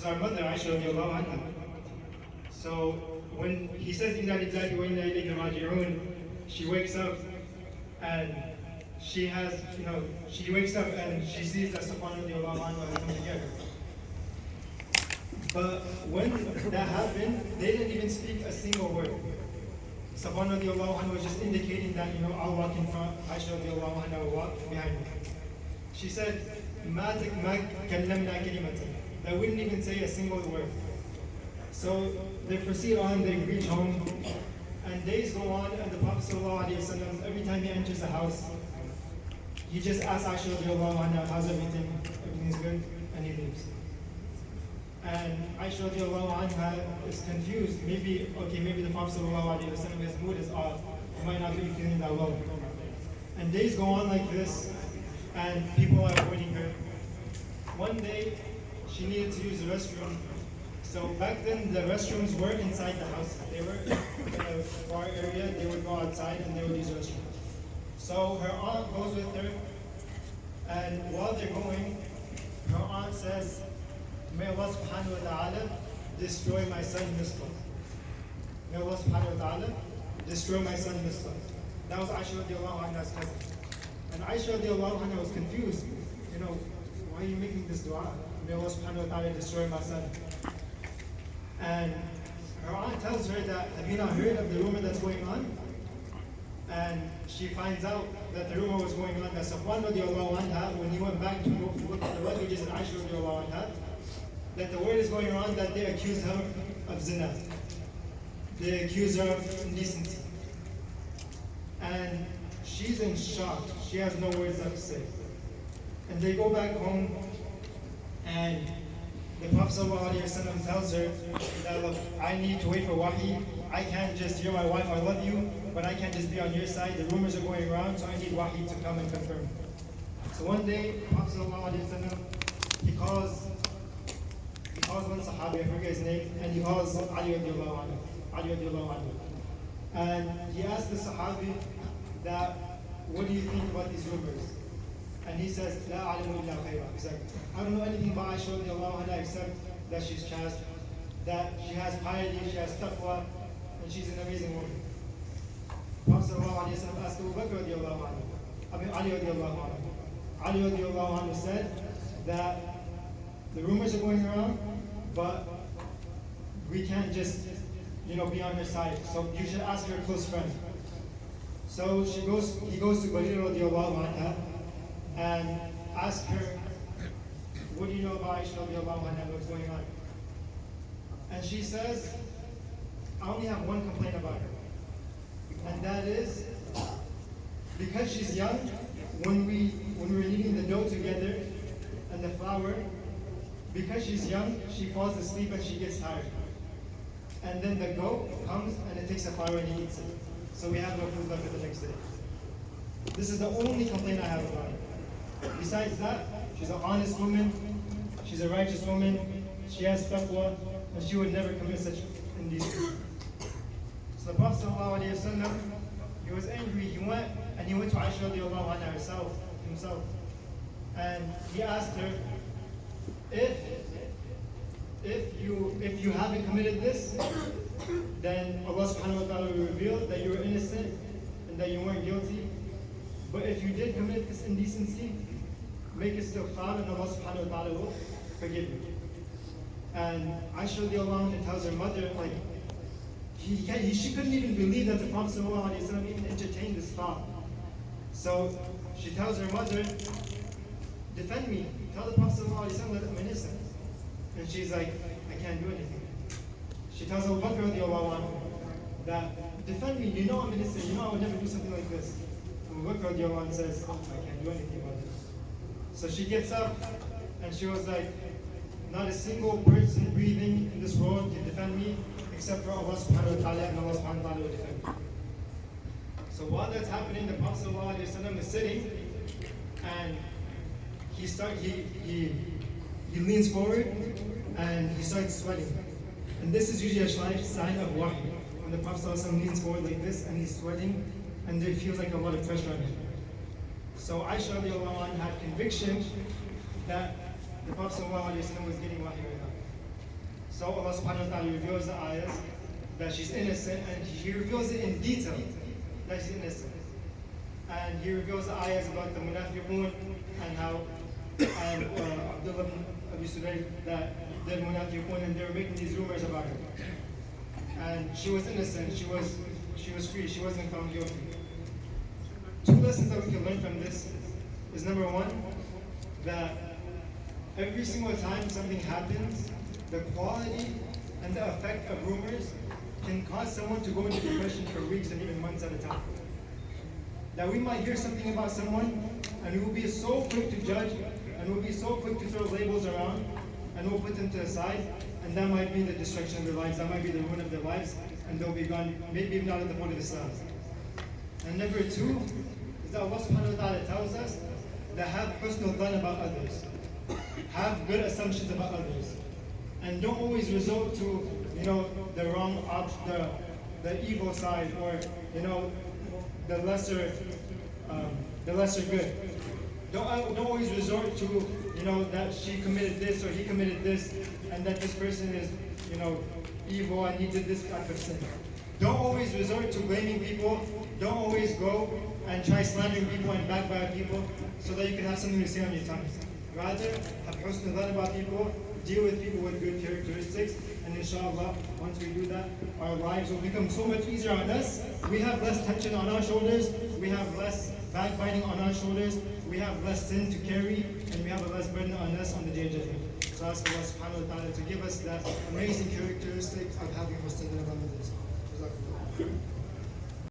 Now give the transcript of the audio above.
our mother, Aisha radiallahu anha. So when he says, Inna lillahi wa inna ilayhi raji'un, she wakes up and she wakes up and she sees that Safwan radiallahu anhu has come to get her. But when that happened, they didn't even speak a single word. Safwan radiallahu anhu was just indicating that, I'll walk in front, Aisha radiallahu anha will walk behind me. She said, Ma kallamna kalimatan. They wouldn't even say a single word. So they proceed on, they reach home, and days go on, and the Prophet ﷺ, every time he enters the house, he just asks Aisha radiallahu anha, how's everything? Everything's good? And he leaves. And Aisha radiallahu anha is confused. Maybe the Prophet ﷺ, his mood is off. He might not be feeling that well. And days go on like this, and people are avoiding her. One day, she needed to use the restroom. So back then, the restrooms were inside the house. They were in a bar area. They would go outside and they would use the restroom. So her aunt goes with her, and while they're going, her aunt says, May Allah subhanahu wa ta'ala destroy my son Misla. May Allah subhanahu wa ta'ala destroy my son Misla. That was Aisha radiallahu anha's cousin. And Aisha radiallahu anha was confused. Why are you making this dua? May Allah subhanahu wa ta'ala destroy my son. And her aunt tells her that, have you not heard of the rumor that's going on? And she finds out that the rumor was going on that Safwan radiallahu anha, when he went back to look at the luggages in Aisha radiallahu anha, that the word is going around that they accuse her of zina. They accuse her of indecency. And she's in shock. She has no words left to say. And they go back home, and the Prophet ﷺ tells her that, look, I need to wait for wahi. I can't just, you're my wife, I love you, but I can't just be on your side. The rumors are going around, so I need wahi to come and confirm. So one day, the Prophet ﷺ, he calls one Sahabi, I forget his name, and he calls Ali radiallahu anhu. And he asks the Sahabi that, what do you think about these rumors? And he says, La a'lamu illa khayra. He's like, I don't know anything about Aisha radiallahu anha except that she's chaste, that she has piety, she has taqwa, and she's an amazing woman. Prophet asked Abu Bakr radiallahu anhu, Ali radiallahu anhu. Ali radiallahu anhu said that the rumors are going around, but we can't just, be on her side. So you should ask your close friend. So he goes to Barira radiallahu anha and asks her, what do you know about Aisha radiallahu anha, what's going on? And she says, I only have one complaint about her. And that is, because she's young, when we were kneading the dough together and the flour, because she's young, she falls asleep and she gets tired. And then the goat comes and it takes the flour and he eats it. So we have no food left for the next day. This is the only complaint I have about her. Besides that, she's an honest woman, she's a righteous woman, she has taqwa, and she would never commit such indecency. So the Prophet ﷺ, he was angry, he went to Aisha radiallahu anha himself, and he asked her, if you haven't committed this, then Allah subhanahu wa ta'ala will reveal that you were innocent and that you weren't guilty. But if you did commit this indecency, make it still istighfar and Allah subhanahu wa ta'ala will forgive you. And Aisha radiallahu anha tells her mother, like, she couldn't even believe that the Prophet ﷺ even entertained this thought. So she tells her mother, defend me, tell the Prophet ﷺ that I'm innocent. And she's like, I can't do anything. She tells Abu Bakr radiallahu anhu that, defend me, you know I'm innocent, you know I would never do something like this. Abu Bakr radiallahu anhu says, I can't do anything about it. So she gets up and she was like, not a single person breathing in this world can defend me except for Allah subhanahu wa ta'ala, and Allah subhanahu wa ta'ala will defend me. So while that's happening, the Prophet ﷺ is sitting and he leans forward and he starts sweating. And this is usually a sign of wahy. When the Prophet ﷺ leans forward like this and he's sweating and there feels like a lot of pressure on him. So Aisha radiallahu anha had conviction that the Prophet ﷺ was getting wahy right now. So Allah subhanahu wa ta'ala reveals the ayahs that she's innocent, and He reveals it in detail that she's innocent. And He reveals the ayahs about the munafiqun and how and Abdullah ibn Abi Sulaym, that they're munafiqun and they were making these rumors about her. And she was innocent, she was free, she wasn't found guilty. Two lessons that we can learn from this is, number one, that every single time something happens, the quality and the effect of rumors can cause someone to go into depression for weeks and even months at a time. That we might hear something about someone and we will be so quick to judge and we'll be so quick to throw labels around and we'll put them to the side, and that might be the destruction of their lives, that might be the ruin of their lives, and they'll be gone, maybe even out of the fold of Islam. And number two is that Allah subhanahu wa ta'ala tells us that have husnul dhan about others. Have good assumptions about others. And don't always resort to, the wrong option, the evil side, or, the lesser good. Don't always resort to, that she committed this or he committed this, and that this person is, evil and he did this type of sin. Don't always resort to blaming people. Don't always go and try slandering people and backbite people so that you can have something to say on your tongue. Rather, have husnul dhan about people, deal with people with good characteristics, and inshallah, once we do that, our lives will become so much easier on us. We have less tension on our shoulders, we have less backbiting on our shoulders, we have less sin to carry, and we have a less burden on us on the day of judgment. So ask Allah subhanahu wa ta'ala to give us that amazing characteristic of having husnul dhan about others.